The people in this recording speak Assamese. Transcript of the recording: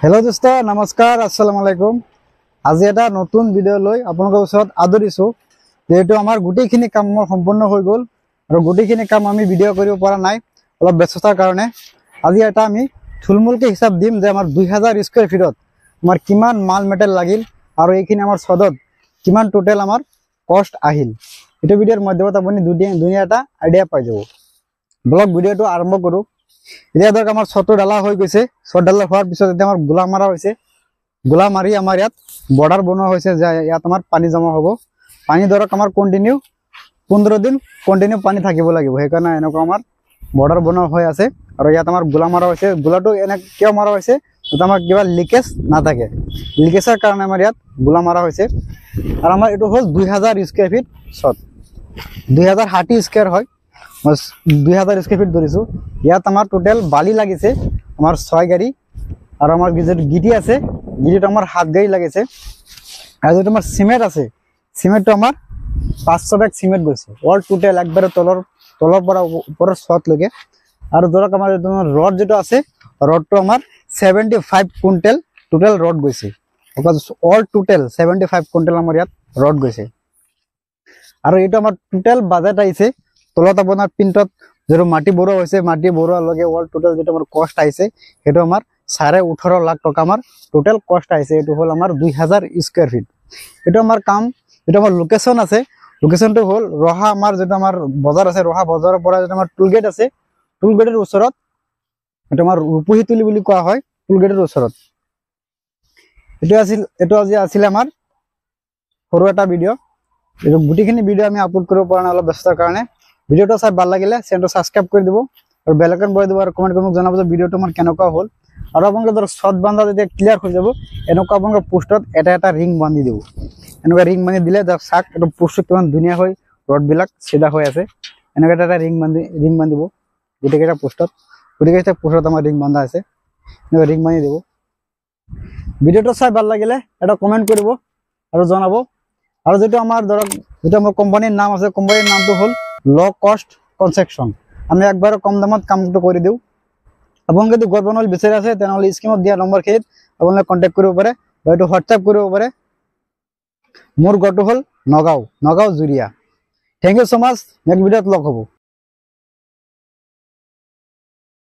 हेलो दोस्त नमस्कार अस्सलाम वालेकुम। आज এটা নতুন ভিডিও লৈ আপোনালোকৰ ওচৰত আদৰিছো যেটো আমাৰ গুটিখিনি কাম সম্পূৰ্ণ হৈ গল আৰু গুটিখিনি কাম আমি ভিডিও কৰিব পৰা নাই অলপ ব্যস্ততাৰ কাৰণে। আজি এটা আমি থুলমুলকে হিসাব দিম যে আমাৰ 2000 স্কয়াৰ ফিটত আমাৰ কিমান মাল মেটেল লাগিল আৰু এইখিনি আমাৰ সদত কিমান টোটাল আমাৰ কষ্ট আহিল। এটা ভিডিওৰ মাধ্যমত আপুনি দুনিয়াটা আইডিয়া পাই যাব। ব্লগ ভিডিওটো আৰম্ভ কৰো। এতিয়া ধৰক আমাৰ ছটো ডালা হৈ গৈছে। ছট ডালা হোৱাৰ পিছত এতিয়া আমাৰ গোলা মাৰা হৈছে। গোলা মাৰি আমাৰ ইয়াত বৰ্ডাৰ বনোৱা হৈছে যে ইয়াত আমাৰ পানী জমা হ'ব। পানী ধৰক আমাৰ কন্টিনিউ 15 দিন কন্টিনিউ পানী থাকিব লাগিব। সেইকাৰণে এনেকুৱা আমাৰ বৰ্ডাৰ বনোৱা হৈ আছে আৰু ইয়াত আমাৰ গোলা মাৰা হৈছে। গোলাটো এনে কিয় মাৰা হৈছে যাতে আমাৰ কিবা লিকেজ নাথাকে। লিকেজৰ কাৰণে আমাৰ ইয়াত গোলা মাৰা হৈছে। আৰু আমাৰ এইটো হ'ল 2000 স্কয়াৰ ফিট ছট। 2060 স্কয়াৰ হয়। 2000 স্কয়াৰ ফিট ধৰিছো। ইয়াত আমাৰ টোটাল বালি লাগিছে আমাৰ 6 গাড়ী আৰু আমাৰ গিটি আছে গিটিটো আমাৰ 7 গাড়ী লাগিছে। আৰু যেটো আমাৰ সিমেন্ট আছে সিমেন্টটো আমাৰ 500 বেগ সিমেন্ট গৈছে। অল টোটাল একবাৰে তলৰ পৰা ওপৰৰ ছট লৈকে। আৰু ধৰক আমাৰ ৰড যেটো আছে ৰডটো আমাৰ 75 কুইন্টাল টোটাল ৰড গৈছে। অল টোটাল 75 কুইন্টাল আমাৰ ইয়াত ৰড গৈছে। আৰু এইটো আমাৰ টোটাল বাজেট আহিছে তলত আপোনাৰ পিন্টত যেটো মাটি বড়োৱা হৈছে মাটি বড়োৱা লগে অল টোটাল যেটো আমাৰ কষ্ট আহিছে হেটো আমাৰ 18.5 লাখ টাকা আমাৰ টোটাল কষ্ট আহিছে। এটো হল আমাৰ 2000 স্কয়াৰ ফিট। এটো আমাৰ কাম এটো আমাৰ লোকেশন আছে। লোকেশনটো হল ৰহা আমাৰ যেটো আমাৰ বজাৰ আছে ৰহা বজাৰৰ পৰা যেটো আমাৰ টুল গেট আছে টুল গেটৰ ওচৰত এটো আমাৰ ৰূপহীতুলি বুলি কোৱা হয় টুল গেটৰ ওচৰত। এটো আজি আছিল আমাৰ সৰু এটা ভিডিও। এই গুটিখিনি ভিডিও আমি আপলোড কৰিব পৰা নাই অলপ ব্যস্ততাৰ কাৰণে। ভিডিওটো চাই ভাল লাগিলে চেনেলটো সাবস্ক্ৰাইব কৰি দিব আৰু বেল আইকন বজাই দিব আৰু কমেন্ট কৰি মোক জনাব যে ভিডিওটো আমাৰ কেনেকুৱা হ'ল। আৰু আপোনালোকে ধৰ শট বান্ধা যেতিয়া ক্লিয়াৰ হৈ যাব এনেকুৱা আপোনালোকে পোষ্টত এটা ৰিং বান্ধি দিব। এনেকুৱা ৰিং বান্ধি দিলে ধৰ চাক এটা পোষ্ট কিমান ধুনীয়া হৈ ৰড বিলাক সিধা হৈ আছে। এনেকুৱা এটা ৰিং বান্ধিব গোটেইকেইটা পোষ্টত। গোটেইকেইটা পোষ্টত আমাৰ ৰিং বান্ধা আছে। এনেকুৱা ৰিং বান্ধি দিব। ভিডিওটো চাই ভাল লাগিলে এটা কমেন্ট কৰিব আৰু জনাব। আৰু যেটো আমাৰ ধৰক যেটো আমাৰ কোম্পানিৰ নাম আছে কোম্পানিৰ নামটো হল লো কষ্ট কনস্ট্ৰাকশন। আমি একবাৰে কম দামত কামটো কৰি দিও। আপোনালোকে যদি ঘৰ বনাবলৈ বিচাৰি আছে তেনেহলে স্ক্ৰিনত দিয়া নম্বৰখিনিত আপোনালোকে কন্টাক্ট কৰিব পাৰে বা এইটো হোৱাটছআপ কৰিব পাৰে। মোৰ ঘৰটো হল নগাঁও জুৰিয়া। থ্যাংক ইউ সো মাচ। নেক্সট ভিডিওত লগ হ'ব।